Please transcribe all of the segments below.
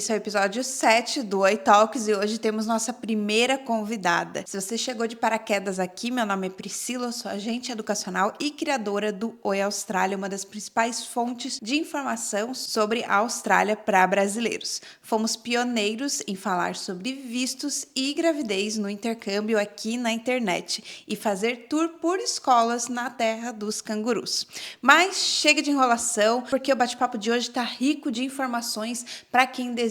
Esse é o episódio 7 do Oi Talks e hoje temos nossa primeira convidada. Se você chegou de paraquedas aqui, meu nome é Priscila, eu sou agente educacional e criadora do Oi Austrália, uma das principais fontes de informação sobre a Austrália para brasileiros. Fomos pioneiros em falar sobre vistos e gravidez no intercâmbio aqui na internet e fazer tour por escolas na terra dos cangurus. Mas chega de enrolação, porque o bate-papo de hoje está rico de informações para quem deseja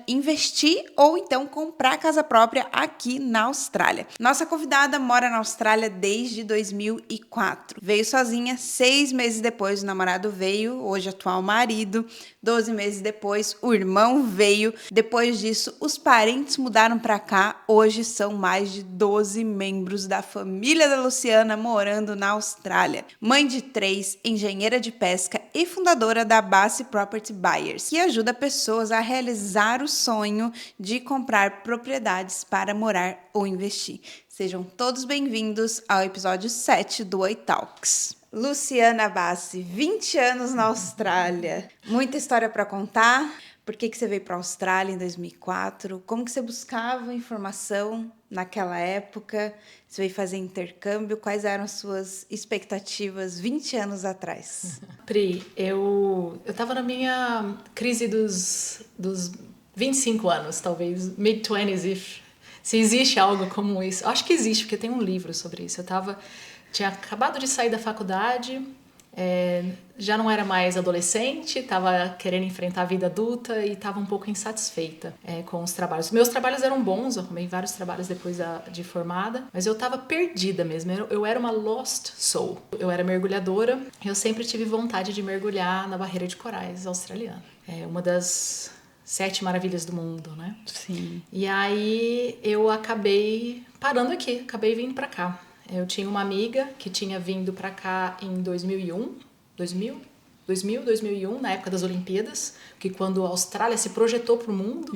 investir ou então comprar casa própria aqui na Austrália. Nossa convidada mora na Austrália desde 2004. Veio sozinha 6 meses depois, o namorado veio, hoje atual marido. 12 meses depois, o irmão veio. Depois disso, os parentes mudaram para cá. Hoje são mais de 12 membros da família da Luciana morando na Austrália. Mãe de 3, engenheira de pesca e fundadora da Bassi Property Buyers, que ajuda pessoas a realizar o sonho de comprar propriedades para morar ou investir. Sejam todos bem-vindos ao episódio 7 do Oi Talks. Luciana Bassi, 20 anos na Austrália. Muita história para contar. Por que você veio para a Austrália em 2004? Como que você buscava informação naquela época? Você veio fazer intercâmbio? Quais eram as suas expectativas 20 anos atrás? Pri, eu estava na minha crise dos 25 anos, talvez, mid-20s, se existe algo como isso. Eu acho que existe, porque tem um livro sobre isso. Tinha acabado de sair da faculdade, já não era mais adolescente, estava querendo enfrentar a vida adulta e estava um pouco insatisfeita com os trabalhos. Meus trabalhos eram bons, eu arrumei vários trabalhos depois de formada, mas eu estava perdida mesmo, eu era uma lost soul. Eu era mergulhadora e eu sempre tive vontade de mergulhar na barreira de corais australiana. É uma das 7 maravilhas do mundo, né? Sim. E aí eu acabei parando aqui, acabei vindo para cá. Eu tinha uma amiga que tinha vindo para cá em 2001, na época das Olimpíadas, que quando a Austrália se projetou para o mundo.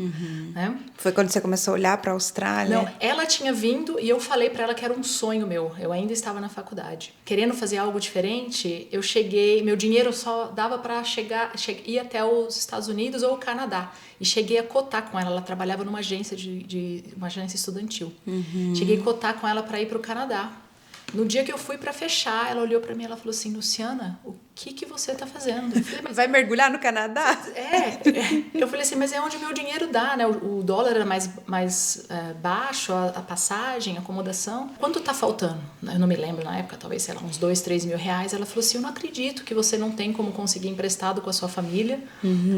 Né? Foi quando você começou a olhar para a Austrália? Não, ela tinha vindo e eu falei para ela que era um sonho meu. Eu ainda estava na faculdade. Querendo fazer algo diferente, eu cheguei... Meu dinheiro só dava para ir até os Estados Unidos ou o Canadá. E cheguei a cotar com ela. Ela trabalhava numa agência uma agência estudantil. Cheguei a cotar com ela para ir para o Canadá. No dia que eu fui para fechar, ela olhou para mim e ela falou assim: Luciana, o que você tá fazendo? Eu falei, vai mergulhar no Canadá? Eu falei assim, mas é onde meu dinheiro dá, né? O dólar era mais baixo, a passagem, a acomodação. Quanto tá faltando? Eu não me lembro na época, talvez, sei lá, uns 2, 3 mil reais. Ela falou assim, eu não acredito que você não tem como conseguir emprestado com a sua família.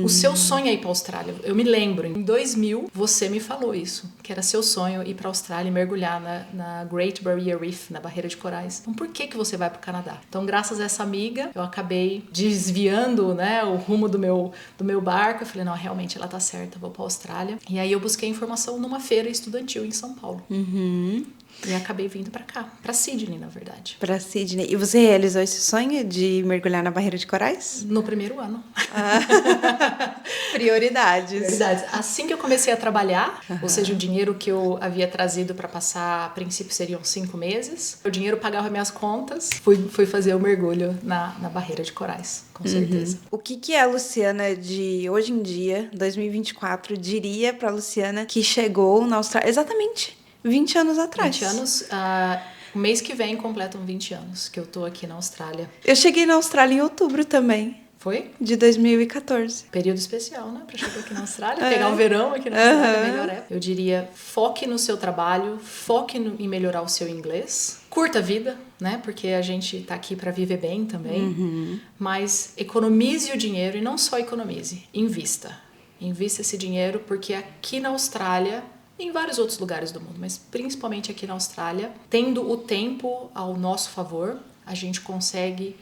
O seu sonho é ir pra Austrália. Eu me lembro, em 2000, você me falou isso, que era seu sonho ir pra Austrália e mergulhar na Great Barrier Reef, na barreira de corais. Então, por que você vai pro Canadá? Então, graças a essa amiga, eu acabei desviando, né, o rumo do meu barco. Eu falei, não, realmente ela tá certa, vou pra Austrália. E aí eu busquei informação numa feira estudantil em São Paulo. E acabei vindo pra cá, pra Sydney, na verdade. Pra Sydney. E você realizou esse sonho de mergulhar na barreira de corais? No primeiro ano. Prioridades. Assim que eu comecei a trabalhar, ou seja, o dinheiro que eu havia trazido para passar, a princípio seriam 5 meses, o dinheiro pagava minhas contas, fui fazer o mergulho na barreira de corais, com certeza. O que a Luciana de hoje em dia, 2024, diria pra Luciana que chegou na Austrália exatamente 20 anos atrás? 20 anos... O mês que vem completam 20 anos que eu tô aqui na Austrália. Eu cheguei na Austrália em outubro também. Foi? De 2014. Período especial, né? Pra chegar aqui na Austrália, pegar o verão aqui na Austrália, melhor época. Eu diria, foque no seu trabalho, foque em melhorar o seu inglês. Curta a vida, né? Porque a gente tá aqui pra viver bem também. Mas economize o dinheiro e não só economize, invista. Invista esse dinheiro porque aqui na Austrália... em vários outros lugares do mundo, mas principalmente aqui na Austrália, tendo o tempo ao nosso favor, a gente consegue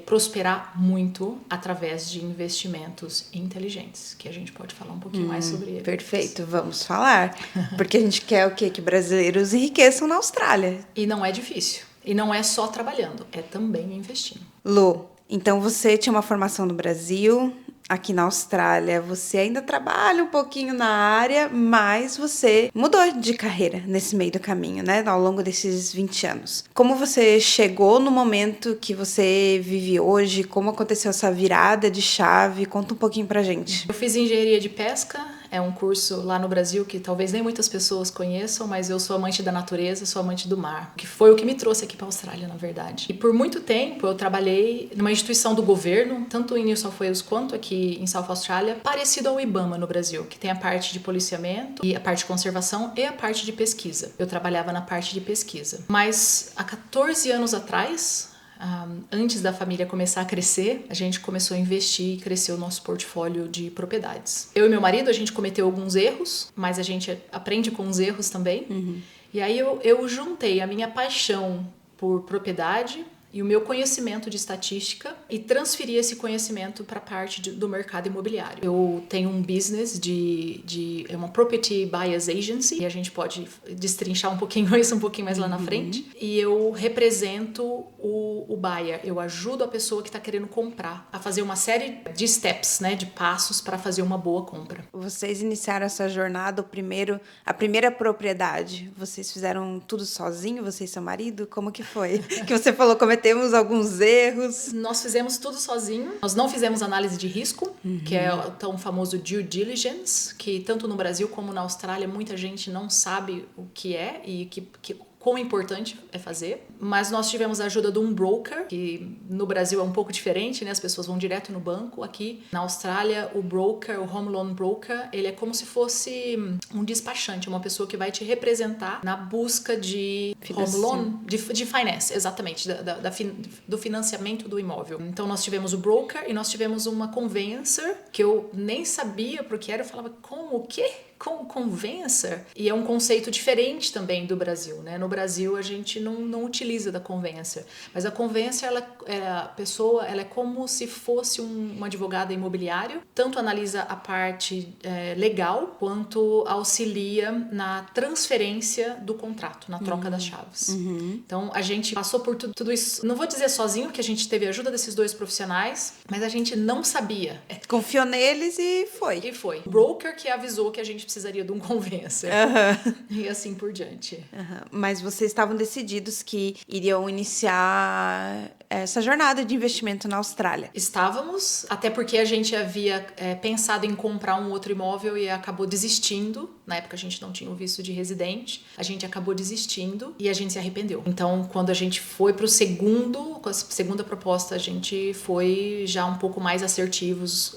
prosperar muito através de investimentos inteligentes, que a gente pode falar um pouquinho mais sobre eles. Perfeito, vamos falar. Porque a gente quer o quê? Que brasileiros enriqueçam na Austrália. E não é difícil. E não é só trabalhando, é também investindo. Lu, então você tinha uma formação no Brasil... Aqui na Austrália, você ainda trabalha um pouquinho na área, mas você mudou de carreira nesse meio do caminho, né? Ao longo desses 20 anos. Como você chegou no momento que você vive hoje? Como aconteceu essa virada de chave? Conta um pouquinho pra gente. Eu fiz engenharia de pesca, É um curso lá no Brasil que talvez nem muitas pessoas conheçam, mas eu sou amante da natureza, sou amante do mar, que foi o que me trouxe aqui para a Austrália, na verdade. E por muito tempo eu trabalhei numa instituição do governo, tanto em New South Wales quanto aqui em South Australia, parecido ao IBAMA no Brasil, que tem a parte de policiamento e a parte de conservação e a parte de pesquisa. Eu trabalhava na parte de pesquisa. Mas há 14 anos atrás, antes da família começar a crescer, a gente começou a investir e crescer o nosso portfólio de propriedades. Eu e meu marido, a gente cometeu alguns erros, mas a gente aprende com os erros também. E aí eu juntei a minha paixão por propriedade e o meu conhecimento de estatística e transferi esse conhecimento para a parte do mercado imobiliário. Eu tenho um business é uma Property Buyers Agency, e a gente pode destrinchar um pouquinho isso um pouquinho mais lá na frente. E eu represento o buyer, eu ajudo a pessoa que está querendo comprar a fazer uma série de steps, né, de passos para fazer uma boa compra. Vocês iniciaram essa jornada, a primeira propriedade, vocês fizeram tudo sozinho, você e seu marido? Como que foi? Que você falou, cometemos alguns erros. Nós fizemos tudo sozinho. Nós não fizemos análise de risco, que é o tão famoso due diligence, que tanto no Brasil como na Austrália muita gente não sabe o que é e quão importante é fazer. Mas nós tivemos a ajuda de um broker, que no Brasil é um pouco diferente, né? As pessoas vão direto no banco. Aqui na Austrália, o home loan broker, ele é como se fosse um despachante, uma pessoa que vai te representar na busca de home loan, de finance, exatamente, do financiamento do imóvel. Então nós tivemos o broker e nós tivemos uma conveyancer, que eu nem sabia pro que era, eu falava, como, o quê? Conveyancer? E é um conceito diferente também do Brasil, né? No Brasil a gente não utiliza da conveyancer, mas a conveyancer, ela é como se fosse um advogado imobiliário, tanto analisa a parte legal, quanto auxilia na transferência do contrato, na troca das chaves. Então a gente passou por tudo isso, não vou dizer sozinho, porque a gente teve a ajuda desses dois profissionais, mas a gente não sabia. Confiou neles e foi. O broker que avisou que a gente precisaria de um conveyancer. E assim por diante. Mas vocês estavam decididos que iriam iniciar essa jornada de investimento na Austrália. Estávamos, até porque a gente havia pensado em comprar um outro imóvel e acabou desistindo. Na época a gente não tinha o visto de residente. A gente acabou desistindo e a gente se arrependeu. Então, quando a gente foi para com a segunda proposta, a gente foi já um pouco mais assertivos,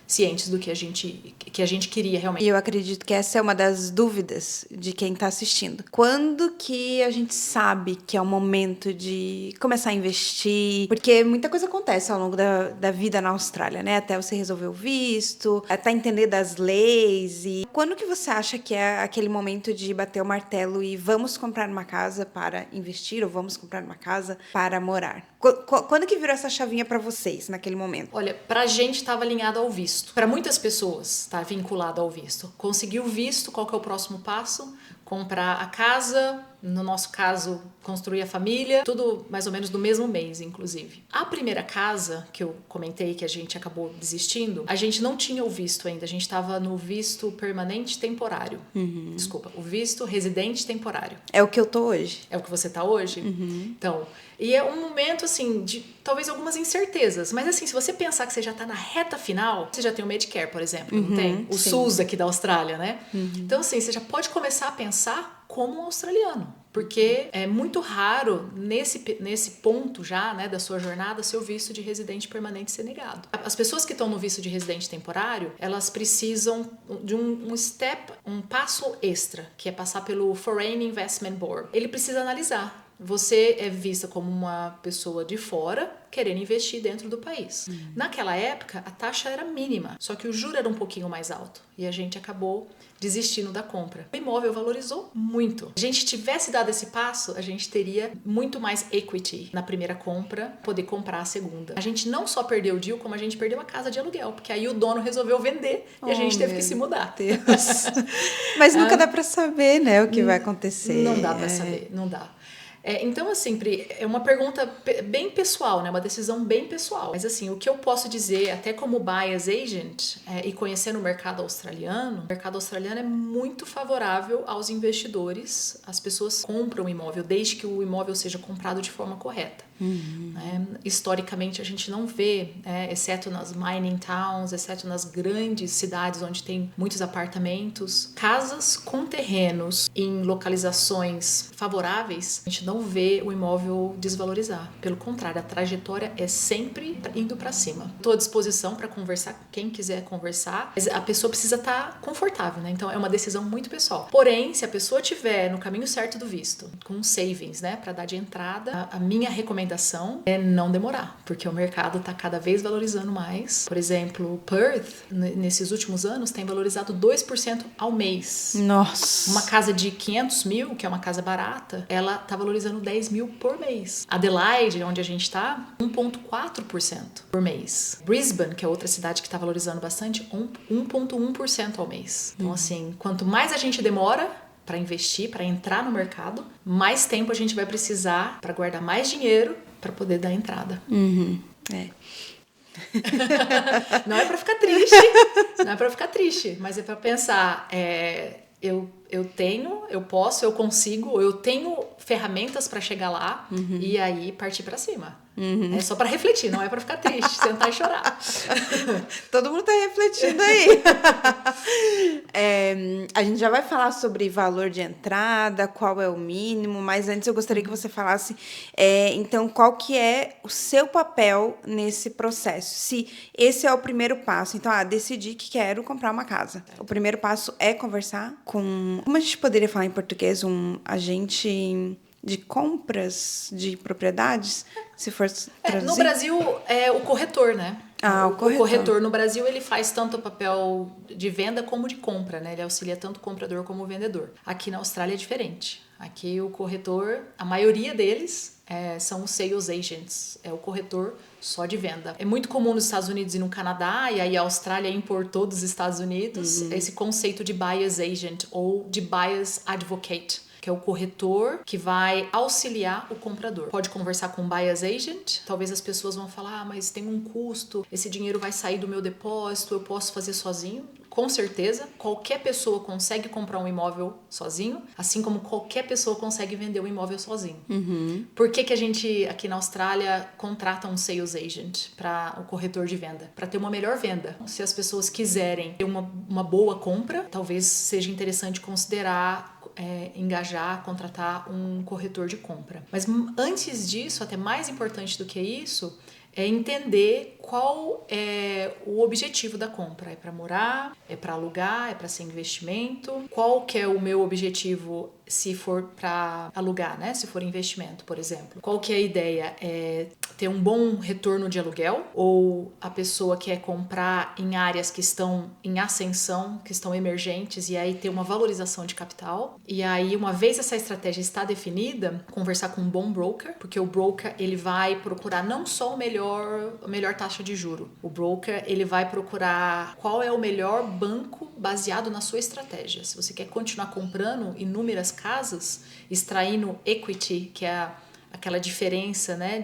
cientes do que a gente queria realmente. E eu acredito que essa é uma das dúvidas de quem está assistindo. Quando que a gente sabe que é o momento de começar a investir? Porque muita coisa acontece ao longo da vida na Austrália, né? Até você resolver o visto, até entender das leis. E quando que você acha que é aquele momento de bater o martelo e vamos comprar uma casa para investir ou vamos comprar uma casa para morar? Quando que virou essa chavinha para vocês naquele momento? Olha, pra gente estava alinhado ao visto. Para muitas pessoas está vinculado ao visto. Conseguir o visto, qual que é o próximo passo? Comprar a casa, no nosso caso, construir a família, tudo mais ou menos do mesmo mês, inclusive. A primeira casa, que eu comentei que a gente acabou desistindo, a gente não tinha o visto ainda, a gente estava no visto permanente temporário. Desculpa, o visto residente temporário. É o que eu tô hoje. É o que você tá hoje? Então, e é um momento, assim, de talvez algumas incertezas, mas assim, se você pensar que você já tá na reta final, você já tem o Medicare, por exemplo, não tem? O sim. SUS aqui da Austrália, né? Então, assim, você já pode começar a pensar como um australiano, porque é muito raro nesse ponto já, né, da sua jornada, seu visto de residente permanente ser negado. As pessoas que estão no visto de residente temporário, elas precisam de um passo extra, que é passar pelo Foreign Investment Board. Ele precisa analisar. Você é vista como uma pessoa de fora querendo investir dentro do país. Naquela época, a taxa era mínima, só que o juro era um pouquinho mais alto e a gente acabou desistindo da compra. O imóvel valorizou muito. Se a gente tivesse dado esse passo, a gente teria muito mais equity na primeira compra, poder comprar a segunda. A gente não só perdeu o deal, como a gente perdeu a casa de aluguel, porque aí o dono resolveu vender e a gente teve que se mudar. Deus. Mas nunca dá pra saber, né, o que vai acontecer. Não dá pra saber, não dá. Então, assim, Pri, é uma pergunta bem pessoal, né? Uma decisão bem pessoal. Mas, assim, o que eu posso dizer, até como buyer's agent, e conhecendo o mercado australiano é muito favorável aos investidores. As pessoas compram o imóvel, desde que o imóvel seja comprado de forma correta. Historicamente, a gente não vê, exceto nas mining towns, exceto nas grandes cidades onde tem muitos apartamentos, casas com terrenos em localizações favoráveis, a gente não vê o imóvel desvalorizar. Pelo contrário, a trajetória é sempre indo para cima. Estou à disposição para conversar com quem quiser conversar, mas a pessoa precisa estar confortável, né? Então é uma decisão muito pessoal. Porém, se a pessoa estiver no caminho certo do visto, com savings, né, para dar de entrada, a minha recomendação é não demorar, porque o mercado está cada vez valorizando mais. Por exemplo, Perth, nesses últimos anos, tem valorizado 2% ao mês. Nossa! Uma casa de 500 mil, que é uma casa barata, ela está valorizando 10 mil por mês. Adelaide, onde a gente está, 1,4% por mês. Brisbane, que é outra cidade que está valorizando bastante, 1,1% ao mês. Então, assim, quanto mais a gente demora para investir, para entrar no mercado, mais tempo a gente vai precisar para guardar mais dinheiro para poder dar entrada. Não é para ficar triste, mas é para pensar, eu tenho, eu posso, eu consigo, eu tenho ferramentas para chegar lá e aí partir para cima. É só para refletir, não é para ficar triste, sentar e chorar. Todo mundo tá refletindo aí. A gente já vai falar sobre valor de entrada, qual é o mínimo, mas antes eu gostaria que você falasse, então, qual que é o seu papel nesse processo? Se esse é o primeiro passo, então, decidi que quero comprar uma casa. O primeiro passo é conversar com, como a gente poderia falar em português, um agente de compras de propriedades, se for traduzir. No Brasil, é o corretor, né? O corretor. O corretor no Brasil, ele faz tanto o papel de venda como de compra, né? Ele auxilia tanto o comprador como o vendedor. Aqui na Austrália é diferente. Aqui o corretor, a maioria deles são os sales agents, é o corretor só de venda. É muito comum nos Estados Unidos e no Canadá, e aí a Austrália importou dos Estados Unidos esse conceito de buyer's agent ou de buyer's advocate, que é o corretor que vai auxiliar o comprador. Pode conversar com o buyer's agent, talvez as pessoas vão falar, mas tem um custo, esse dinheiro vai sair do meu depósito, eu posso fazer sozinho? Com certeza, qualquer pessoa consegue comprar um imóvel sozinho, assim como qualquer pessoa consegue vender um imóvel sozinho. Por que a gente, aqui na Austrália, contrata um sales agent para o corretor de venda? Para ter uma melhor venda. Se as pessoas quiserem ter uma boa compra, talvez seja interessante considerar engajar, contratar um corretor de compra. Mas antes disso, até mais importante do que isso, é entender qual é o objetivo da compra. É para morar? É para alugar? É para ser investimento? Qual que é o meu objetivo se for para alugar, né? Se for investimento, por exemplo. Qual que é a ideia? É ter um bom retorno de aluguel? Ou a pessoa quer comprar em áreas que estão em ascensão, que estão emergentes, e aí ter uma valorização de capital? E aí, uma vez essa estratégia está definida, conversar com um bom broker, porque o broker ele vai procurar não só a melhor taxa de juro. O broker ele vai procurar qual é o melhor banco baseado na sua estratégia. Se você quer continuar comprando inúmeras casas, extraindo equity, que é aquela diferença, né,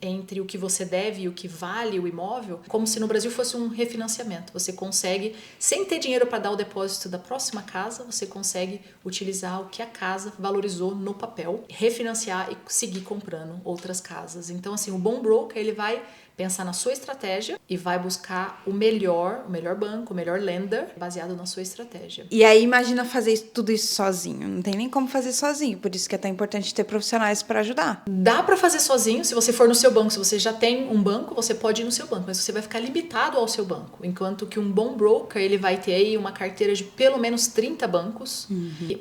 entre o que você deve e o que vale o imóvel, como se no Brasil fosse um refinanciamento. Você consegue, sem ter dinheiro para dar o depósito da próxima casa, você consegue utilizar o que a casa valorizou no papel, refinanciar e seguir comprando outras casas. Então, assim, o bom broker, ele vai pensar na sua estratégia e vai buscar o melhor banco, o melhor lender, baseado na sua estratégia. E aí, imagina fazer tudo isso sozinho. Não tem nem como fazer sozinho, por isso que é tão importante ter profissionais para ajudar. Dá para fazer sozinho, se você for no seu banco, se você já tem um banco, você pode ir no seu banco, mas você vai ficar limitado ao seu banco, enquanto que um bom broker, ele vai ter aí uma carteira de pelo menos 30 bancos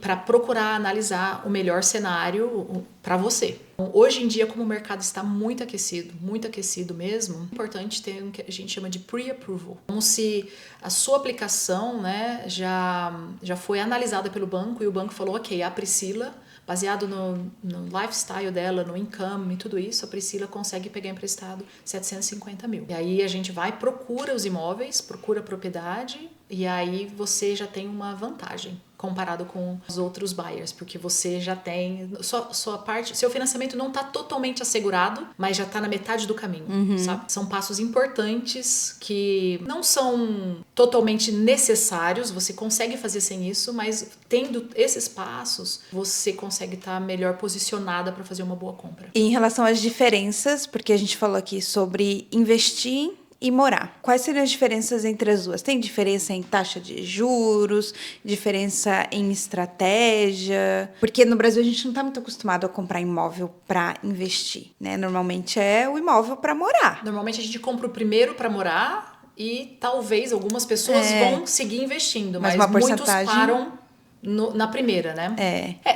para procurar analisar o melhor cenário para você. Hoje em dia, como o mercado está muito aquecido mesmo, é importante ter o que a gente chama de pre-approval. Como se a sua aplicação, né, já foi analisada pelo banco e o banco falou, ok, a Priscila, baseado no lifestyle dela, no income e tudo isso, a Priscila consegue pegar emprestado 750 mil. E aí a gente vai, procura os imóveis, procura a propriedade, e aí você já tem uma vantagem comparado com os outros buyers, porque você já tem sua parte, seu financiamento não está totalmente assegurado, mas já está na metade do caminho, sabe? São passos importantes que não são totalmente necessários, você consegue fazer sem isso, mas tendo esses passos, você consegue estar melhor posicionada para fazer uma boa compra. E em relação às diferenças, porque a gente falou aqui sobre investir e morar. Quais seriam as diferenças entre as duas? Tem diferença em taxa de juros, diferença em estratégia? Porque no Brasil a gente não está muito acostumado a comprar imóvel para investir, né? Normalmente é o imóvel para morar. Normalmente a gente compra o primeiro para morar e talvez algumas pessoas vão seguir investindo, mas uma muitos porcentagem... param na primeira, né?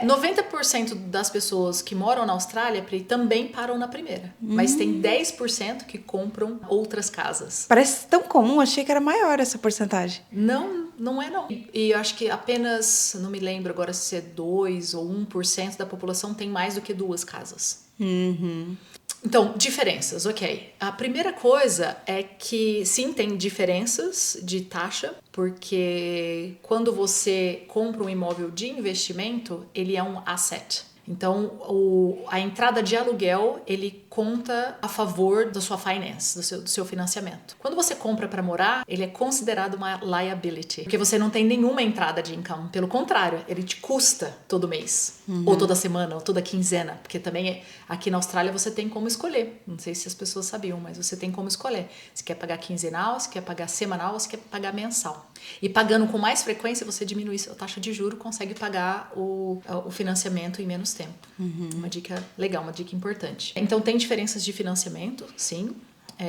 90% É. das pessoas que moram na Austrália também param na primeira. Mas tem 10% que compram outras casas. Parece tão comum, achei que era maior essa porcentagem. Não é não. E eu acho que apenas, não me lembro agora se é 2 ou 1% da população tem mais do que 2 casas. Então, diferenças, ok. A primeira coisa é que sim, tem diferenças de taxa, porque quando você compra um imóvel de investimento, ele é um asset. Então, a entrada de aluguel, ele conta a favor da sua finance, do seu financiamento. Quando você compra para morar, ele é considerado uma liability, porque você não tem nenhuma entrada de income. Pelo contrário, ele te custa todo mês, ou toda semana, ou toda quinzena, porque também aqui na Austrália você tem como escolher. Não sei se as pessoas sabiam, mas você tem como escolher. Se quer pagar quinzenal, se quer pagar semanal, ou se quer pagar mensal. E pagando com mais frequência, você diminui sua taxa de juros, consegue pagar o financiamento em menos tempo. Uma dica legal, uma dica importante. Então, tem diferenças de financiamento, sim.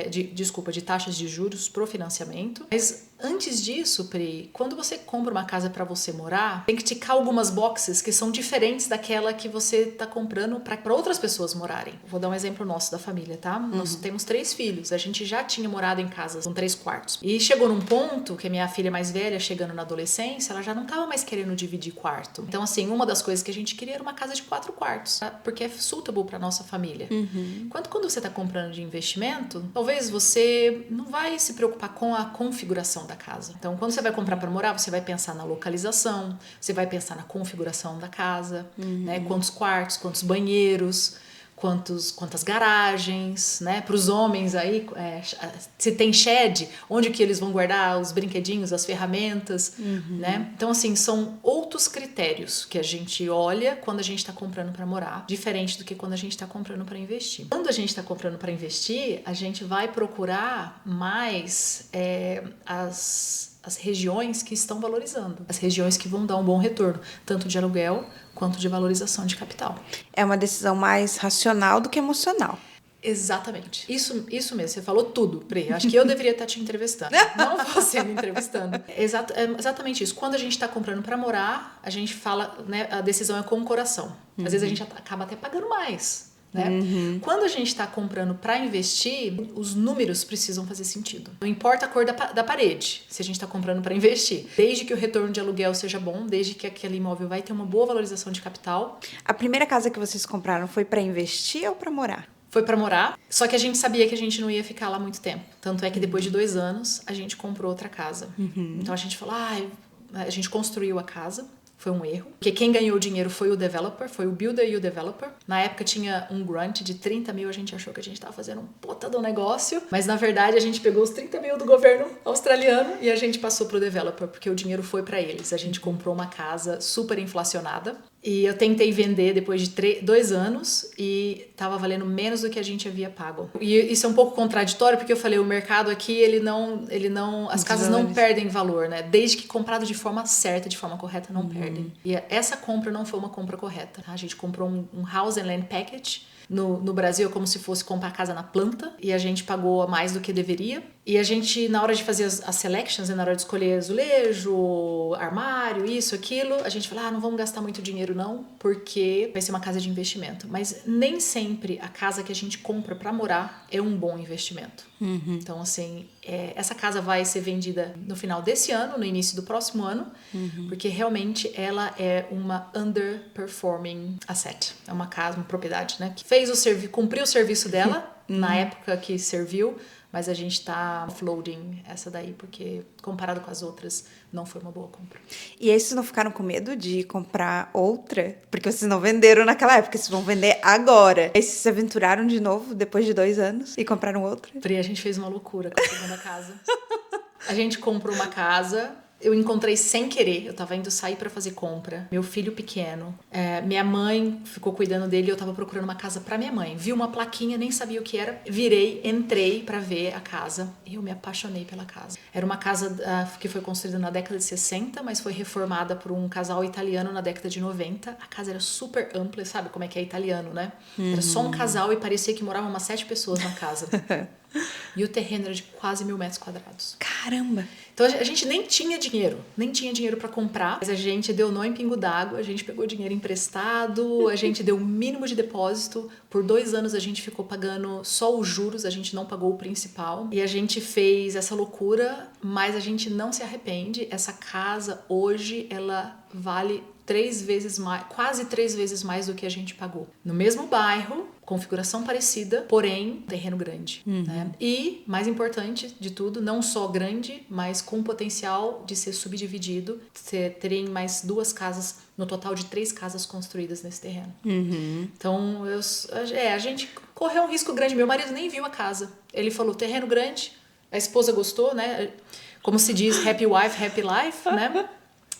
De taxas de juros pro financiamento. Mas antes disso, Pri, quando você compra uma casa para você morar, tem que ticar algumas boxes que são diferentes daquela que você tá comprando para outras pessoas morarem. Vou dar um exemplo nosso da família, tá? Nós temos 3 filhos. A gente já tinha morado em casas com 3 quartos. E chegou num ponto que a minha filha mais velha, chegando na adolescência, ela já não tava mais querendo dividir quarto. Então, assim, uma das coisas que a gente queria era uma casa de 4 quartos, tá? Porque é suitable para nossa família. Quando você tá comprando de investimento, talvez você não vai se preocupar com a configuração da casa. Então, quando você vai comprar para morar, você vai pensar na localização, você vai pensar na configuração da casa, né? Quantos quartos, quantos banheiros, quantas garagens, né? Para os homens aí, se tem shed, onde que eles vão guardar os brinquedinhos, as ferramentas, né? Então, assim, são outros critérios que a gente olha quando a gente está comprando para morar, diferente do que quando a gente está comprando para investir. Quando a gente está comprando para investir, a gente vai procurar mais as regiões que estão valorizando, as regiões que vão dar um bom retorno, tanto de aluguel quanto de valorização de capital. É uma decisão mais racional do que emocional. Exatamente. Isso mesmo, você falou tudo, Pri. Acho que eu deveria estar te entrevistando, não você me entrevistando. É exatamente isso. Quando a gente está comprando para morar, a gente fala, né, a decisão é com o coração. Às vezes a gente acaba até pagando mais. Né? Quando a gente está comprando para investir, os números precisam fazer sentido. Não importa a cor da parede, se a gente está comprando para investir. Desde que o retorno de aluguel seja bom, desde que aquele imóvel vai ter uma boa valorização de capital. A primeira casa que vocês compraram foi para investir ou para morar? Foi para morar, só que a gente sabia que a gente não ia ficar lá muito tempo. Tanto é que depois de 2 anos, a gente comprou outra casa. Então a gente falou, a gente construiu a casa. Foi um erro, porque quem ganhou o dinheiro foi o developer, foi o builder e o developer. Na época tinha um grant de 30 mil, a gente achou que a gente estava fazendo um puta do negócio, mas na verdade a gente pegou os 30 mil do governo australiano e a gente passou pro developer, porque o dinheiro foi para eles. A gente comprou uma casa super inflacionada e eu tentei vender depois de 2 anos e estava valendo menos do que a gente havia pago. E isso é um pouco contraditório, porque eu falei, o mercado aqui, ele não as casas não perdem valor, né? Desde que comprado de forma certa, de forma correta, não perdem. E essa compra não foi uma compra correta. Tá? A gente comprou um house and land package. No Brasil é como se fosse comprar casa na planta e a gente pagou mais do que deveria. E a gente, na hora de fazer as selections, na hora de escolher azulejo, armário, isso, aquilo, a gente fala, não vamos gastar muito dinheiro não, porque vai ser uma casa de investimento. Mas nem sempre a casa que a gente compra para morar é um bom investimento. Então, assim, essa casa vai ser vendida no final desse ano, no início do próximo ano, porque realmente ela é uma underperforming asset. É uma casa, uma propriedade, né? Que cumpriu o serviço dela na época que serviu, Mas a gente tá offloading essa daí, porque comparado com as outras, não foi uma boa compra. E aí vocês não ficaram com medo de comprar outra? Porque vocês não venderam naquela época, vocês vão vender agora. Aí vocês se aventuraram de novo, depois de 2 anos, e compraram outra? Pri, a gente fez uma loucura com a segunda casa. A gente comprou uma casa, eu encontrei sem querer, eu tava indo sair pra fazer compra, meu filho pequeno, minha mãe ficou cuidando dele, eu tava procurando uma casa pra minha mãe, vi uma plaquinha, nem sabia o que era, virei, entrei pra ver a casa e eu me apaixonei pela casa. Era uma casa que foi construída na década de 60, mas foi reformada por um casal italiano na década de 90. A casa era super ampla, sabe como é que é italiano, né? Era só um casal e parecia que moravam umas 7 pessoas na casa. E o terreno era de quase 1.000 metros quadrados. Caramba! Então a gente nem tinha dinheiro para comprar, mas a gente deu nó em pingo d'água, a gente pegou dinheiro emprestado, a gente deu o mínimo de depósito. Por 2 anos a gente ficou pagando só os juros, a gente não pagou o principal. E a gente fez essa loucura, mas a gente não se arrepende. Essa casa hoje, ela vale 3 vezes mais, quase 3 vezes mais do que a gente pagou. No mesmo bairro, configuração parecida, porém terreno grande. Né? E, mais importante de tudo, não só grande, mas com potencial de ser subdividido, terem mais 2 casas, no total de 3 casas construídas nesse terreno. Então, a gente correu um risco grande. Meu marido nem viu a casa. Ele falou, terreno grande, a esposa gostou, né? Como se diz, happy wife, happy life, né?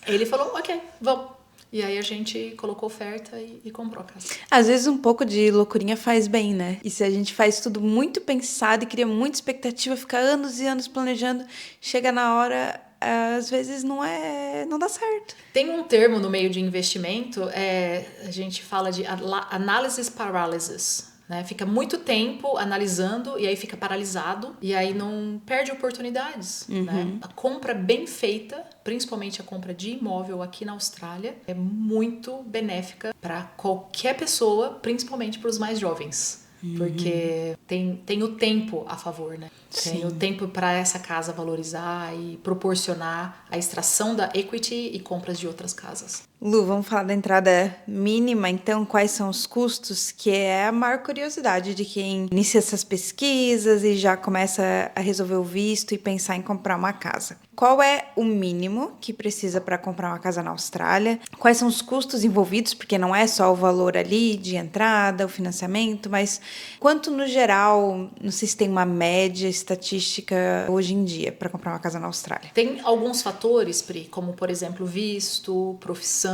Ele falou, ok, vamos. E aí a gente colocou oferta e comprou a casa. Às vezes um pouco de loucurinha faz bem, né? E se a gente faz tudo muito pensado e cria muita expectativa, fica anos e anos planejando, chega na hora, às vezes não dá certo. Tem um termo no meio de investimento, a gente fala de analysis paralysis. Né? Fica muito tempo analisando e aí fica paralisado e aí não perde oportunidades. Né? A compra bem feita, principalmente a compra de imóvel aqui na Austrália, é muito benéfica para qualquer pessoa, principalmente para os mais jovens. Porque tem o tempo a favor, né? Tem o tempo para essa casa valorizar e proporcionar a extração da equity e compras de outras casas. Lu, vamos falar da entrada mínima, então, quais são os custos, que é a maior curiosidade de quem inicia essas pesquisas e já começa a resolver o visto e pensar em comprar uma casa. Qual é o mínimo que precisa para comprar uma casa na Austrália? Quais são os custos envolvidos, porque não é só o valor ali de entrada, o financiamento, mas quanto no geral, não sei se tem uma média estatística hoje em dia para comprar uma casa na Austrália. Tem alguns fatores, Pri, como por exemplo visto, profissão,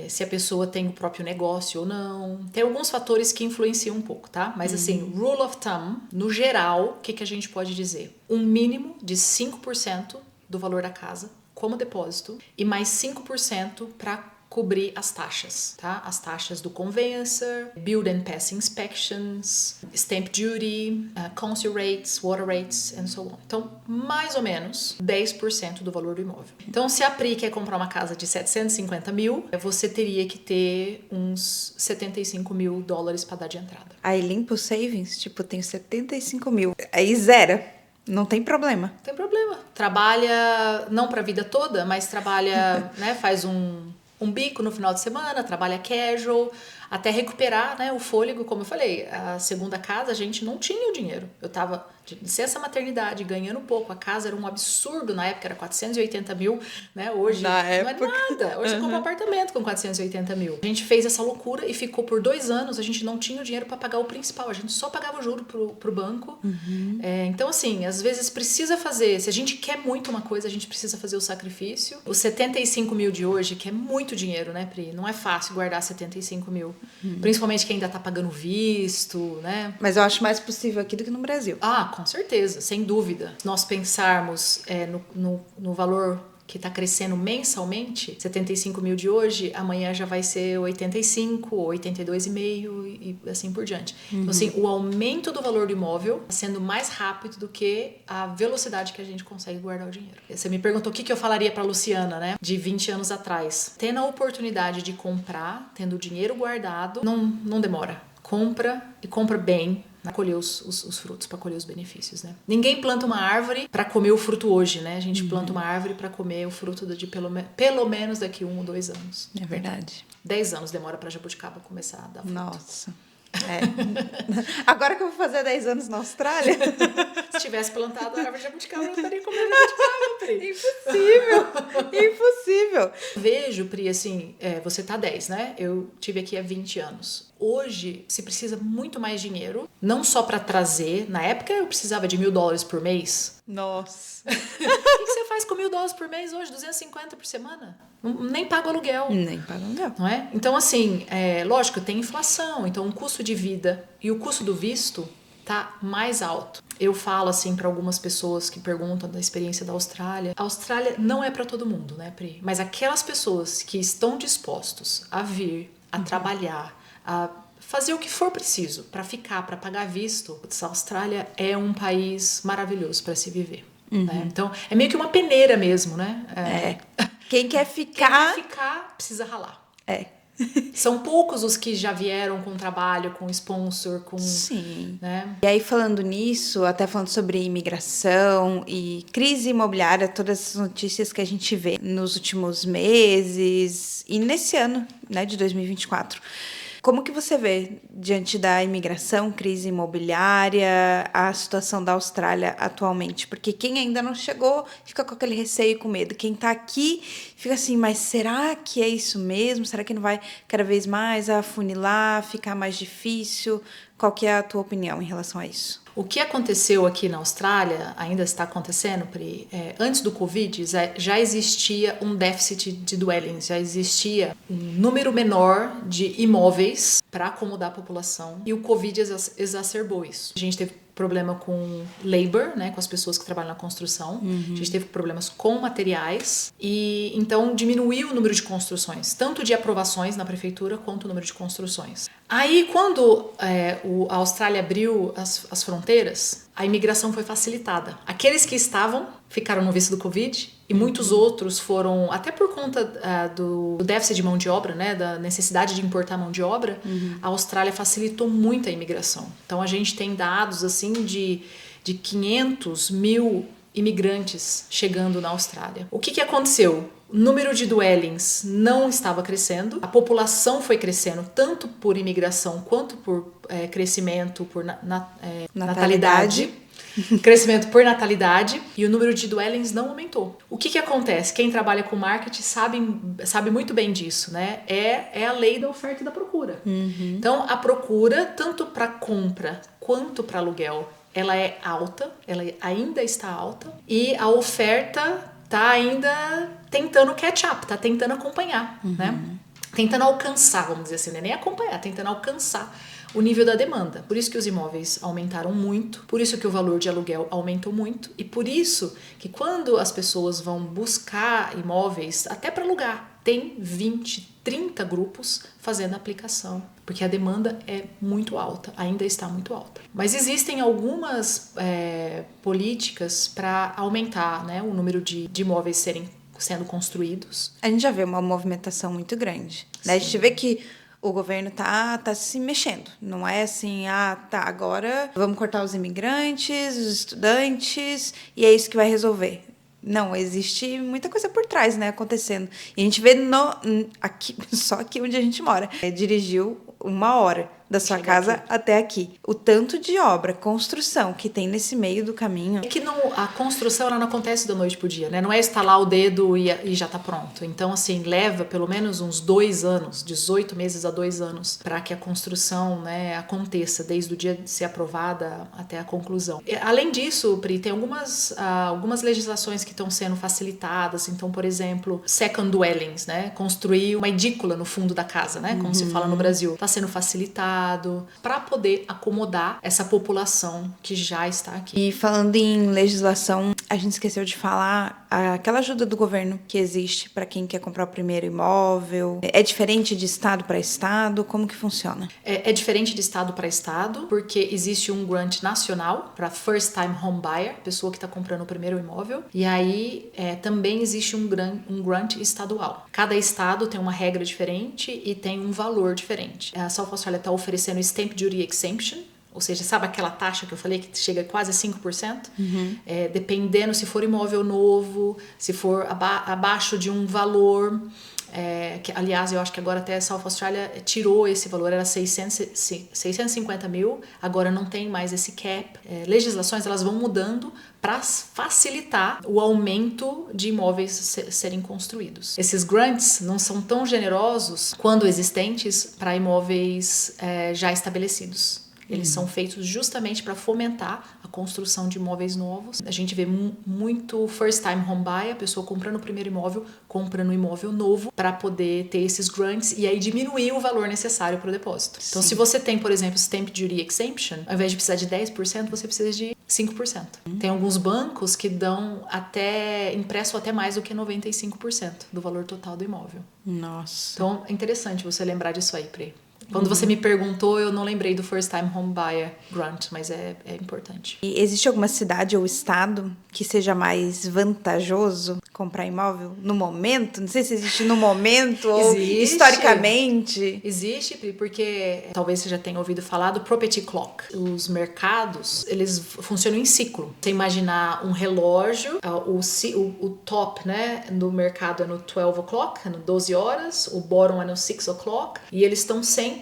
se a pessoa tem o próprio negócio ou não. Tem alguns fatores que influenciam um pouco, tá? Mas assim, rule of thumb, no geral, o que a gente pode dizer? Um mínimo de 5% do valor da casa como depósito e mais 5% para cobrir as taxas, tá? As taxas do conveyancer, build and pass inspections, stamp duty, council rates, water rates, and so on. Então, mais ou menos 10% do valor do imóvel. Então, se a Pri quer comprar uma casa de 750 mil, você teria que ter uns 75 mil dólares para dar de entrada. Aí limpa os savings, tipo, tenho 75 mil. Aí zera. Não tem problema. Não tem problema. Trabalha, não para a vida toda, mas trabalha, né, faz um bico no final de semana, trabalha casual, até recuperar, né, o fôlego. Como eu falei, a segunda casa a gente não tinha o dinheiro. Eu tava de licença maternidade, ganhando pouco. A casa era um absurdo, na época era 480 mil, né? Hoje na não época... é nada. Hoje você compra um apartamento com 480 mil. A gente fez essa loucura e ficou por 2 anos, a gente não tinha o dinheiro para pagar o principal, a gente só pagava o juro pro banco. Então assim, às vezes precisa fazer, se a gente quer muito uma coisa, a gente precisa fazer o sacrifício. Os 75 mil de hoje, que é muito dinheiro, né, Pri? Não é fácil guardar 75 mil. Principalmente quem ainda tá pagando visto, né? Mas eu acho mais possível aqui do que no Brasil. Com certeza, sem dúvida. Se nós pensarmos no valor que está crescendo mensalmente, 75 mil de hoje, amanhã já vai ser 85, 82,5 e assim por diante. Então, assim, o aumento do valor do imóvel está sendo mais rápido do que a velocidade que a gente consegue guardar o dinheiro. Você me perguntou o que eu falaria para a Luciana, né, de 20 anos atrás. Tendo a oportunidade de comprar, tendo o dinheiro guardado, não demora. Compra e compra bem, para colher os frutos, para colher os benefícios, né? Ninguém planta uma árvore para comer o fruto hoje, né? A gente planta uma árvore para comer o fruto de pelo menos daqui 1 ou 2 anos. É verdade. 10 anos demora para jabuticaba começar a dar fruto. Nossa. Agora que eu vou fazer 10 anos na Austrália... Se tivesse plantado a árvore de jabuticaba, eu não estaria comendo jabuticaba, Pri. Impossível. Vejo, Pri, assim, você tá 10, né? Eu tive aqui há 20 anos. Hoje, se precisa muito mais dinheiro, não só para trazer. Na época, eu precisava de $1.000 por mês. Nossa. O que você faz com $1.000 por mês hoje? 250 por semana? Nem paga aluguel. Nem paga aluguel. Não é? Então, assim, lógico, tem inflação. Então, o custo de vida e o custo do visto tá mais alto. Eu falo assim para algumas pessoas que perguntam da experiência da Austrália. A Austrália não é para todo mundo, né, Pri? Mas aquelas pessoas que estão dispostos a vir, a trabalhar, a fazer o que for preciso para ficar, para pagar visto, a Austrália é um país maravilhoso para se viver. Né? Então, é meio que uma peneira mesmo, né? Quem quer ficar... Quem quer ficar, precisa ralar. São poucos os que já vieram com trabalho, com sponsor, com... Sim. Né? E aí, falando nisso, até falando sobre imigração e crise imobiliária, todas essas notícias que a gente vê nos últimos meses e nesse ano, né, de 2024. Como que você vê, diante da imigração, crise imobiliária, a situação da Austrália atualmente? Porque quem ainda não chegou fica com aquele receio e com medo. Quem está aqui fica assim, mas será que é isso mesmo? Será que não vai cada vez mais afunilar, ficar mais difícil? Qual que é a tua opinião em relação a isso? O que aconteceu aqui na Austrália, ainda está acontecendo, Pri, antes do Covid, já existia um déficit de dwellings, já existia um número menor de imóveis para acomodar a população e o Covid exacerbou isso. A gente teve problema com labor, né, com as pessoas que trabalham na construção. A gente teve problemas com materiais e então diminuiu o número de construções, tanto de aprovações na prefeitura quanto o número de construções. Aí quando a Austrália abriu as fronteiras, a imigração foi facilitada. Aqueles que estavam ficaram no visto do Covid e muitos outros foram, até por conta do déficit de mão de obra, né, da necessidade de importar mão de obra, a Austrália facilitou muito a imigração. Então a gente tem dados assim de 500 mil imigrantes chegando na Austrália. O que aconteceu? O número de dwellings não estava crescendo, a população foi crescendo tanto por imigração quanto por crescimento por natalidade. Crescimento por natalidade e o número de dwellings não aumentou. O que acontece? Quem trabalha com marketing sabe muito bem disso, né? É a lei da oferta e da procura. Então, a procura, tanto para compra quanto para aluguel, ela é alta, ela ainda está alta, e a oferta está ainda tentando catch up, está tentando acompanhar, né? Tentando alcançar, vamos dizer assim, não é nem acompanhar, tentando alcançar o nível da demanda. Por isso que os imóveis aumentaram muito, por isso que o valor de aluguel aumentou muito e por isso que quando as pessoas vão buscar imóveis, até para alugar, tem 20, 30 grupos fazendo a aplicação, porque a demanda é muito alta, ainda está muito alta. Mas existem algumas políticas para aumentar, né, o número de imóveis sendo construídos. A gente já vê uma movimentação muito grande, né? A gente vê que o governo tá se mexendo. Não é assim, agora vamos cortar os imigrantes, os estudantes, e é isso que vai resolver. Não, existe muita coisa por trás, né, acontecendo. E a gente vê aqui, só aqui onde a gente mora. Dirigiu 1 hora da sua casa até aqui. O tanto de obra, construção que tem nesse meio do caminho. É que a construção ela não acontece da noite pro dia, né? Não é estalar o dedo e já tá pronto. Então, assim, leva pelo menos uns 2 anos, 18 meses a 2 anos, para que a construção, né, aconteça, desde o dia de ser aprovada até a conclusão. Além disso, Pri, tem algumas legislações que estão sendo facilitadas. Então, por exemplo, second dwellings, né? Construir uma edícula no fundo da casa, né? Como se fala no Brasil. Está sendo facilitado para poder acomodar essa população que já está aqui. E falando em legislação, a gente esqueceu de falar aquela ajuda do governo que existe para quem quer comprar o primeiro imóvel. É diferente de estado para estado? Como que funciona? É diferente de estado para estado, porque existe um grant nacional para first time home buyer, pessoa que está comprando o primeiro imóvel. E aí também existe um grant estadual. Cada estado tem uma regra diferente e tem um valor diferente. A South Australia está oferecendo Stamp Duty Exemption, ou seja, sabe aquela taxa que eu falei que chega a quase 5%? Dependendo se for imóvel novo, se for abaixo de um valor, que, aliás, eu acho que agora até a South Australia tirou esse valor, era 650 mil, agora não tem mais esse cap. Legislações, elas vão mudando para facilitar o aumento de imóveis serem construídos. Esses grants não são tão generosos quanto existentes para imóveis já estabelecidos. Eles são feitos justamente para fomentar a construção de imóveis novos. A gente vê muito first time home buyer, a pessoa comprando o primeiro imóvel, comprando um imóvel novo para poder ter esses grants e aí diminuir o valor necessário para o depósito. Sim. Então, se você tem, por exemplo, Stamp Duty Exemption, ao invés de precisar de 10%, você precisa de 5%. Tem alguns bancos que dão emprestam até mais do que 95% do valor total do imóvel. Nossa. Então, é interessante você lembrar disso aí, Pri. Quando você me perguntou, eu não lembrei do First Time Home Buyer Grant, mas é importante. E existe alguma cidade ou estado que seja mais vantajoso comprar imóvel no momento? Não sei se existe no momento ou historicamente. Existe, porque talvez você já tenha ouvido falar do Property Clock. Os mercados, eles funcionam em ciclo. Você imaginar um relógio, o top, né, do mercado é no 12 o'clock, é no 12 horas, o bottom é no 6 o'clock, e eles estão sempre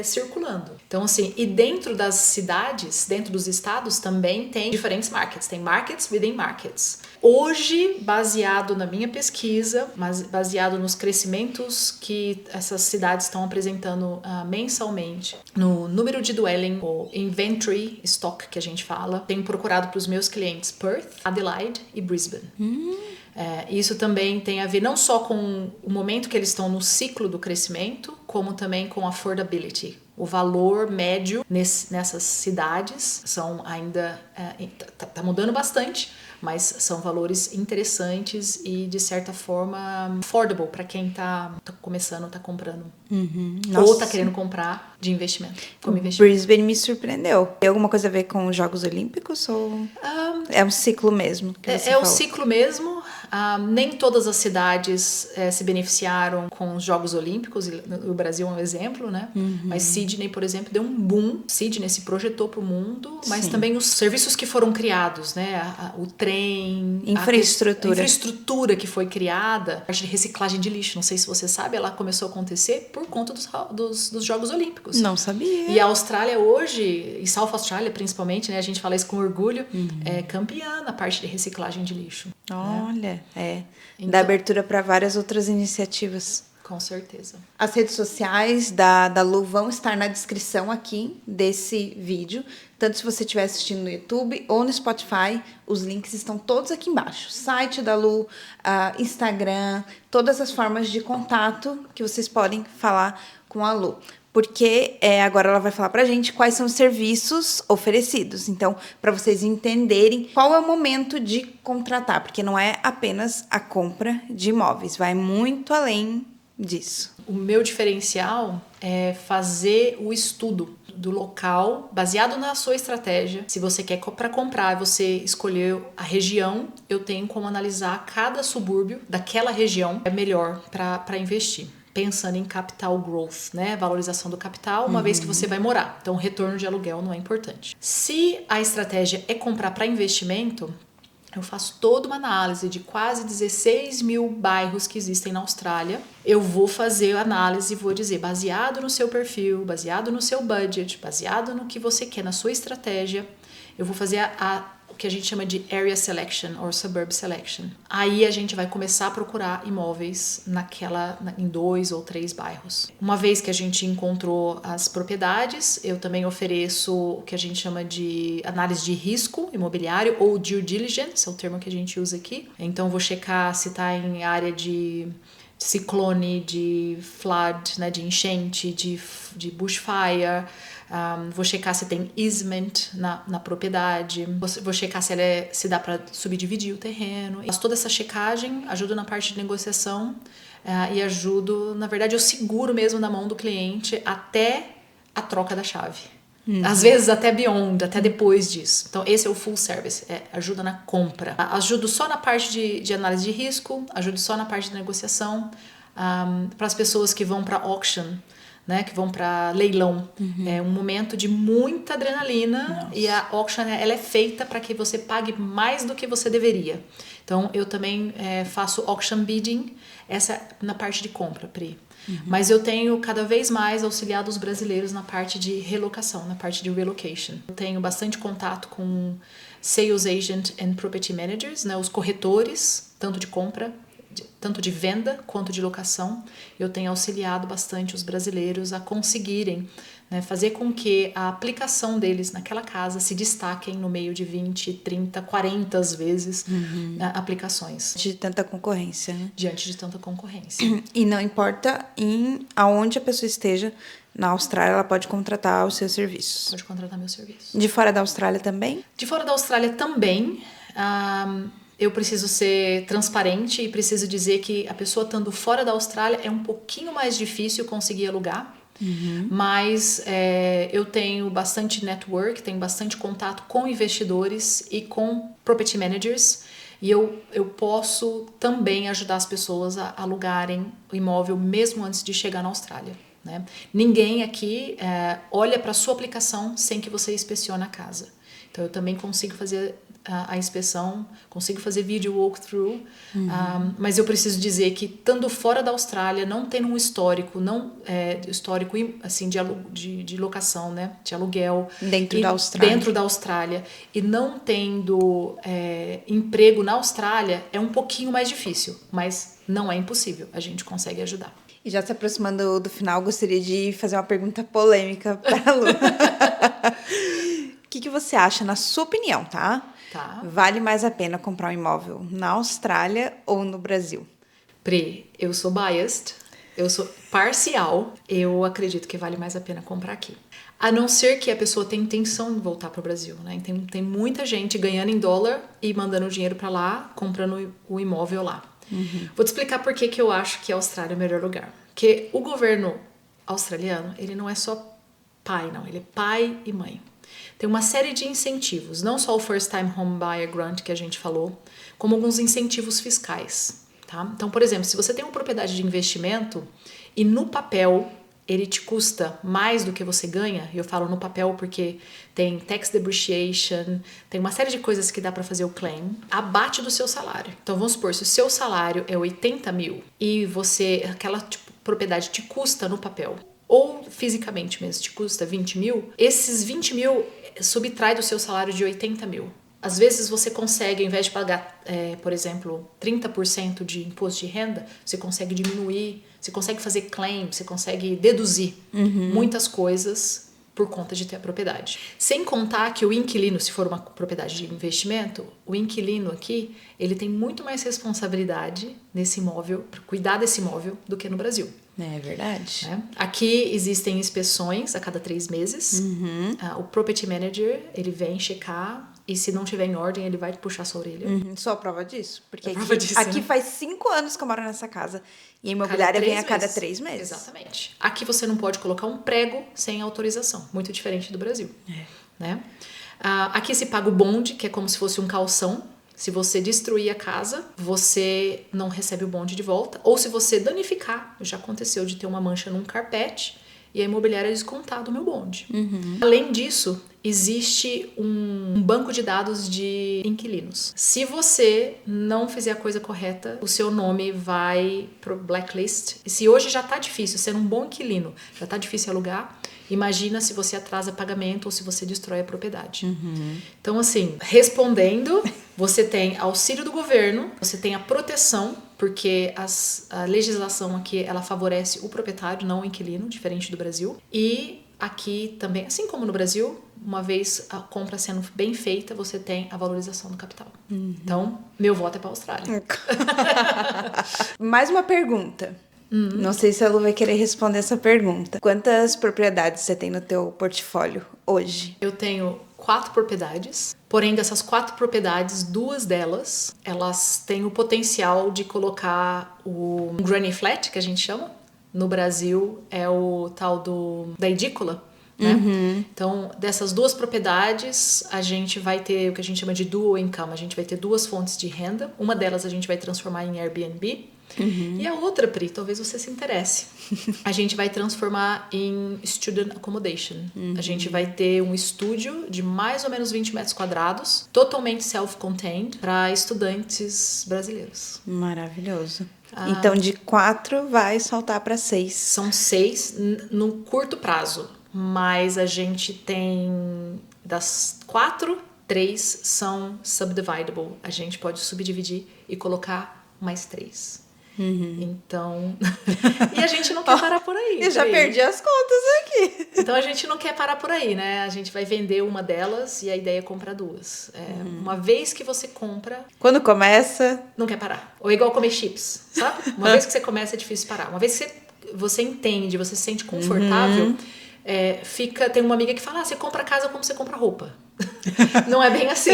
circulando. Então, assim, e dentro das cidades, dentro dos estados, também tem diferentes markets. Tem markets within markets. Hoje, baseado na minha pesquisa, mas baseado nos crescimentos que essas cidades estão apresentando mensalmente, no número de dwelling, ou inventory stock que a gente fala, tenho procurado para os meus clientes Perth, Adelaide e Brisbane. Isso também tem a ver não só com o momento que eles estão no ciclo do crescimento, como também com affordability. O valor médio nessas cidades são ainda tá mudando bastante, mas são valores interessantes e de certa forma affordable para quem tá começando, tá comprando ou tá querendo comprar de investimento, como investimento. Brisbane me surpreendeu. Tem alguma coisa a ver com os Jogos Olímpicos ou é um ciclo mesmo? É o ciclo mesmo. Nem todas as cidades se beneficiaram com os Jogos Olímpicos, o Brasil é um exemplo, né? Mas Sydney, por exemplo, deu um boom. Sydney se projetou para o mundo, mas Sim. também os serviços que foram criados, né? O trem, infraestrutura. A infraestrutura que foi criada, a parte de reciclagem de lixo, não sei se você sabe, ela começou a acontecer por conta dos Jogos Olímpicos. Não sabia. E a Austrália hoje, e South Australia principalmente, né? A gente fala isso com orgulho, é campeã na parte de reciclagem de lixo. Olha, então, dá abertura para várias outras iniciativas. Com certeza. As redes sociais da Lu vão estar na descrição aqui desse vídeo. Tanto se você estiver assistindo no YouTube ou no Spotify, os links estão todos aqui embaixo. Site da Lu, Instagram, todas as formas de contato que vocês podem falar com a Lu. Porque agora ela vai falar pra gente quais são os serviços oferecidos. Então, para vocês entenderem qual é o momento de contratar, porque não é apenas a compra de imóveis, vai muito além disso. O meu diferencial é fazer o estudo do local, baseado na sua estratégia. Se você quer para comprar, você escolheu a região, eu tenho como analisar cada subúrbio daquela região é melhor para investir. Pensando em capital growth, né? Valorização do capital, uma vez que você vai morar. Então, o retorno de aluguel não é importante. Se a estratégia é comprar para investimento, eu faço toda uma análise de quase 16 mil bairros que existem na Austrália. Eu vou fazer a análise e vou dizer, baseado no seu perfil, baseado no seu budget, baseado no que você quer, na sua estratégia, eu vou fazer o que a gente chama de area selection or suburb selection. Aí a gente vai começar a procurar imóveis em 2 ou 3 bairros. Uma vez que a gente encontrou as propriedades, eu também ofereço o que a gente chama de análise de risco imobiliário ou due diligence, é o termo que a gente usa aqui. Então vou checar se está em área de ciclone, de flood, né, de enchente, de bushfire. Vou checar se tem easement na propriedade, vou checar se dá para subdividir o terreno. Faço toda essa checagem, ajudo na parte de negociação e ajudo, na verdade, eu seguro mesmo na mão do cliente até a troca da chave. Às vezes até beyond, até depois disso. Então esse é o full service, ajuda na compra. Ajudo só na parte de análise de risco, ajudo só na parte de negociação. Para as pessoas que vão para auction, né, que vão para leilão. É um momento de muita adrenalina. Nossa. E a auction ela é feita para que você pague mais do que você deveria. Então eu também faço auction bidding, essa na parte de compra, Pri. Mas eu tenho cada vez mais auxiliado os brasileiros na parte de relocação, na parte de relocation. Eu tenho bastante contato com sales agent and property managers, né, os corretores, tanto de compra, tanto de venda quanto de locação. Eu tenho auxiliado bastante os brasileiros a conseguirem, né, fazer com que a aplicação deles naquela casa se destaquem no meio de 20, 30, 40 vezes aplicações. De tanta concorrência, né? Diante de tanta concorrência. E não importa aonde a pessoa esteja, na Austrália ela pode contratar os seus serviços. Pode contratar meu serviço. De fora da Austrália também? De fora da Austrália também. Eu preciso ser transparente e preciso dizer que a pessoa estando fora da Austrália é um pouquinho mais difícil conseguir alugar. Mas eu tenho bastante network, tenho bastante contato com investidores e com property managers. E eu posso também ajudar as pessoas a alugarem o imóvel mesmo antes de chegar na Austrália. Né? Ninguém aqui olha para a sua aplicação sem que você inspecione a casa. Então eu também consigo fazer a inspeção, consigo fazer vídeo walkthrough, mas eu preciso dizer que estando fora da Austrália, não tendo um histórico, histórico assim, de locação, né, de aluguel dentro da Austrália e não tendo emprego na Austrália, é um pouquinho mais difícil, mas não é impossível, a gente consegue ajudar. E já se aproximando do final, gostaria de fazer uma pergunta polêmica para a Lu. O que você acha, na sua opinião, tá? Vale mais a pena comprar um imóvel na Austrália ou no Brasil? Pri, eu sou biased, eu sou parcial, eu acredito que vale mais a pena comprar aqui. A não ser que a pessoa tenha intenção de voltar para o Brasil, né? Tem muita gente ganhando em dólar e mandando dinheiro para lá, comprando o imóvel lá. Vou te explicar por que eu acho que a Austrália é o melhor lugar. Porque o governo australiano, ele não é só pai, não. Ele é pai e mãe. Tem uma série de incentivos, não só o First Time Home Buyer Grant que a gente falou, como alguns incentivos fiscais. Tá? Então, por exemplo, se você tem uma propriedade de investimento e no papel ele te custa mais do que você ganha, e eu falo no papel porque tem tax depreciation, tem uma série de coisas que dá para fazer o claim, abate do seu salário. Então vamos supor, se o seu salário é 80 mil e aquela propriedade te custa no papel, ou fisicamente mesmo te custa 20 mil, esses 20 mil subtrai do seu salário de 80 mil. Às vezes você consegue, ao invés de pagar, por exemplo, 30% de imposto de renda, você consegue diminuir, você consegue fazer claim, você consegue deduzir muitas coisas por conta de ter a propriedade. Sem contar que o inquilino, se for uma propriedade de investimento, o inquilino aqui, ele tem muito mais responsabilidade nesse imóvel, para cuidar desse imóvel, do que no Brasil. É verdade. Aqui existem inspeções a cada 3 meses. O property manager, ele vem checar e se não tiver em ordem, ele vai puxar sua orelha. Sou a prova disso. Porque aqui faz 5 anos que eu moro nessa casa e a imobiliária vem a cada 3 meses. Exatamente. Aqui você não pode colocar um prego sem autorização. Muito diferente do Brasil. Né? Aqui se paga o bonde, que é como se fosse um calção. Se você destruir a casa, você não recebe o bonde de volta. Ou se você danificar, já aconteceu de ter uma mancha num carpete e a imobiliária descontar do meu bonde. Além disso, existe um banco de dados de inquilinos. Se você não fizer a coisa correta, o seu nome vai pro blacklist. E se hoje já tá difícil, sendo um bom inquilino, já tá difícil alugar, imagina se você atrasa pagamento ou se você destrói a propriedade. Então, assim, respondendo, você tem auxílio do governo, você tem a proteção, porque a legislação aqui, ela favorece o proprietário, não o inquilino, diferente do Brasil. E aqui também, assim como no Brasil, uma vez a compra sendo bem feita, você tem a valorização do capital. Então, meu voto é para a Austrália. Mais uma pergunta. Não sei se a Lu vai querer responder essa pergunta. Quantas propriedades você tem no teu portfólio hoje? Eu tenho 4 propriedades, porém dessas 4 propriedades, 2 delas, elas têm o potencial de colocar o granny flat, que a gente chama. No Brasil é o tal da edícula, né? Então, dessas 2 propriedades, a gente vai ter o que a gente chama de dual income. A gente vai ter 2 fontes de renda. Uma delas a gente vai transformar em Airbnb E a outra, Pri, talvez você se interesse. A gente vai transformar em Student Accommodation. A gente vai ter um estúdio de mais ou menos 20 metros quadrados, totalmente self-contained, para estudantes brasileiros. Maravilhoso. Então, de 4 vai saltar para 6. São 6 no curto prazo, mas a gente tem das 4, 3 são subdividable. A gente pode subdividir e colocar mais 3. Então, e a gente não quer parar por aí. Eu já perdi as contas aqui. Então a gente não quer parar por aí, né? A gente vai vender uma delas e a ideia é comprar 2. Uma vez que você compra... Quando começa... Não quer parar. Ou é igual comer chips, sabe? Uma vez que você começa é difícil parar. Uma vez que você entende, você se sente confortável... tem uma amiga que fala, você compra casa como você compra roupa. Não é bem assim.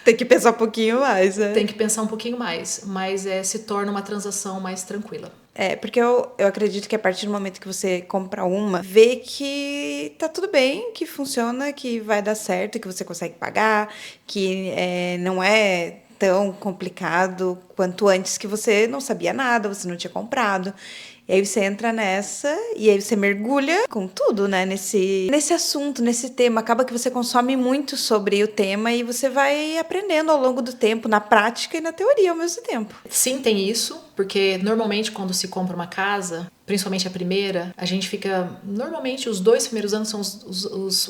Tem que pensar um pouquinho mais, né? Tem que pensar um pouquinho mais, mas se torna uma transação mais tranquila. Porque eu acredito que a partir do momento que você compra uma, vê que tá tudo bem, que funciona, que vai dar certo, que você consegue pagar, que não é tão complicado quanto antes, que você não sabia nada, você não tinha comprado. E aí você entra nessa, e aí você mergulha com tudo, né? Nesse assunto, nesse tema. Acaba que você consome muito sobre o tema e você vai aprendendo ao longo do tempo, na prática e na teoria ao mesmo tempo. Sim, tem isso, porque normalmente quando se compra uma casa, principalmente a primeira, a gente fica... Normalmente os 2 primeiros anos são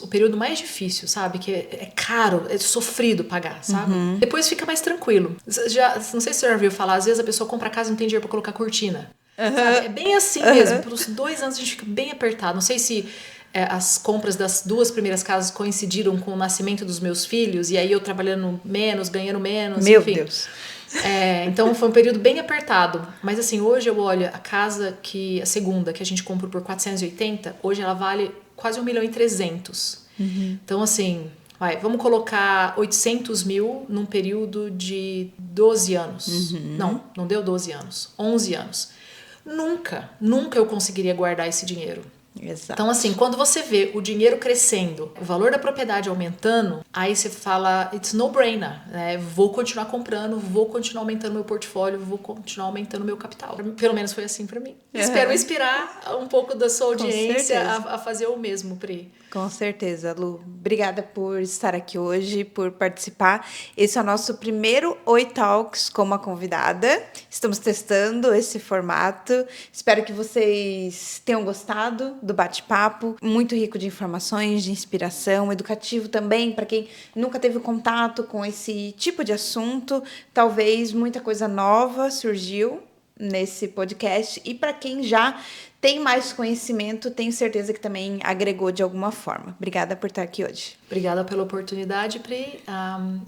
o período mais difícil, sabe? Que é caro, é sofrido pagar, sabe? Depois fica mais tranquilo. Não sei se você já ouviu falar, às vezes a pessoa compra a casa e não tem dinheiro pra colocar cortina. Sabe? É bem assim mesmo. Pelos 2 anos a gente fica bem apertado. Não sei se as compras das 2 primeiras casas coincidiram com o nascimento dos meus filhos, e aí eu trabalhando menos, ganhando menos. Meu enfim. Deus. Então foi um período bem apertado. Mas assim, hoje eu olho a casa a segunda, que a gente comprou por 480, hoje ela vale quase 1.300.000. Então assim, vamos colocar 800 mil num período de 12 anos. Não deu 12 anos, 11 anos. Nunca eu conseguiria guardar esse dinheiro. Exato. Então, assim, quando você vê o dinheiro crescendo, o valor da propriedade aumentando, aí você fala, it's no-brainer, né? Vou continuar comprando, vou continuar aumentando meu portfólio, vou continuar aumentando meu capital. Pelo menos foi assim pra mim. Espero inspirar um pouco da sua audiência a fazer o mesmo, Pri. Com certeza, Lu. Obrigada por estar aqui hoje, por participar. Esse é o nosso primeiro Oi Talks como a convidada. Estamos testando esse formato. Espero que vocês tenham gostado do bate-papo. Muito rico de informações, de inspiração, educativo também, para quem nunca teve contato com esse tipo de assunto. Talvez muita coisa nova surgiu nesse podcast. E para quem já tem mais conhecimento, tenho certeza que também agregou de alguma forma. Obrigada por estar aqui hoje. Obrigada pela oportunidade, Pri.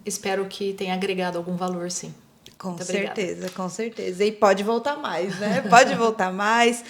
Espero que tenha agregado algum valor, sim. Com certeza, com certeza. E pode voltar mais, né? Pode voltar mais.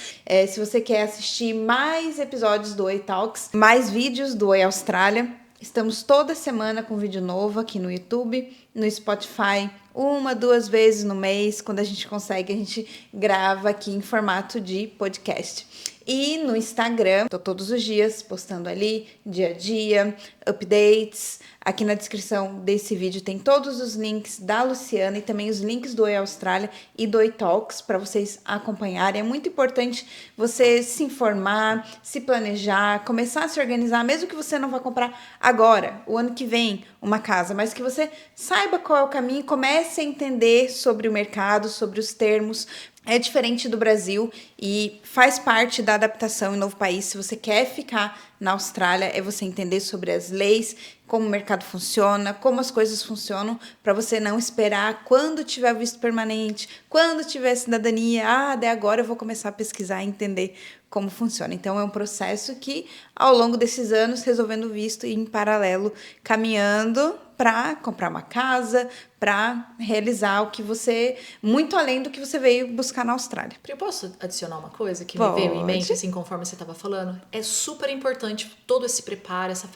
Se você quer assistir mais episódios do Oi Talks, mais vídeos do Oi Austrália, estamos toda semana com vídeo novo aqui no YouTube, no Spotify, 1, 2 vezes no mês. Quando a gente consegue, a gente grava aqui em formato de podcast. E no Instagram, tô todos os dias postando ali, dia a dia, updates. Aqui na descrição desse vídeo tem todos os links da Luciana e também os links do Oi Austrália e do Oi Talks para vocês acompanharem. É muito importante você se informar, se planejar, começar a se organizar, mesmo que você não vá comprar agora, o ano que vem, uma casa, mas que você saiba qual é o caminho, comece a entender sobre o mercado, sobre os termos. É diferente do Brasil e faz parte da adaptação em novo país. Se você quer ficar na Austrália, é você entender sobre as leis, como o mercado funciona, como as coisas funcionam, para você não esperar quando tiver visto permanente, quando tiver cidadania, daí agora eu vou começar a pesquisar e entender como funciona. Então, é um processo que, ao longo desses anos, resolvendo o visto e em paralelo, caminhando para comprar uma casa, para realizar o que você... muito além do que você veio buscar na Austrália. Eu posso adicionar uma coisa que me veio em mente, assim, conforme você estava falando? É super importante todo esse preparo, essa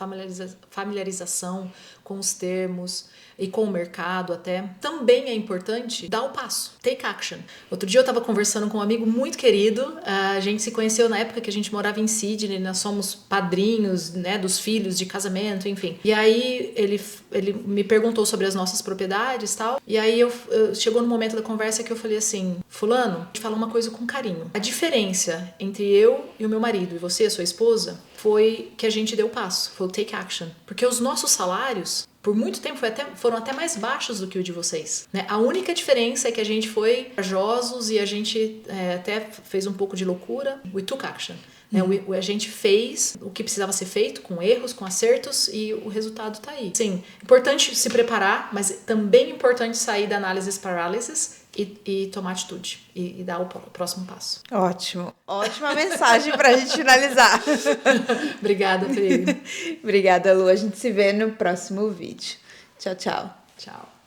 familiarização com os termos e com o mercado até. Também é importante dar o passo, take action. Outro dia eu estava conversando com um amigo muito querido, a gente se conheceu na época que a gente morava em Sydney, nós somos padrinhos, né, dos filhos de casamento, enfim. E aí ele me perguntou sobre as nossas propriedades dificuldades e tal. E aí chegou no momento da conversa que eu falei assim, fulano, a gente fala uma coisa com carinho. A diferença entre eu e o meu marido e você, a sua esposa, foi que a gente deu o passo, foi o take action. Porque os nossos salários, por muito tempo, foram até mais baixos do que o de vocês, né? A única diferença é que a gente foi corajosos e a gente até fez um pouco de loucura. We took action. A gente fez o que precisava ser feito, com erros, com acertos, e o resultado tá aí. Sim, importante se preparar, mas também importante sair da análise paralysis e tomar atitude e dar o próximo passo. Ótimo. Ótima mensagem pra gente finalizar. Obrigada, Pri. Obrigada, Lu. A gente se vê no próximo vídeo. Tchau, tchau. Tchau.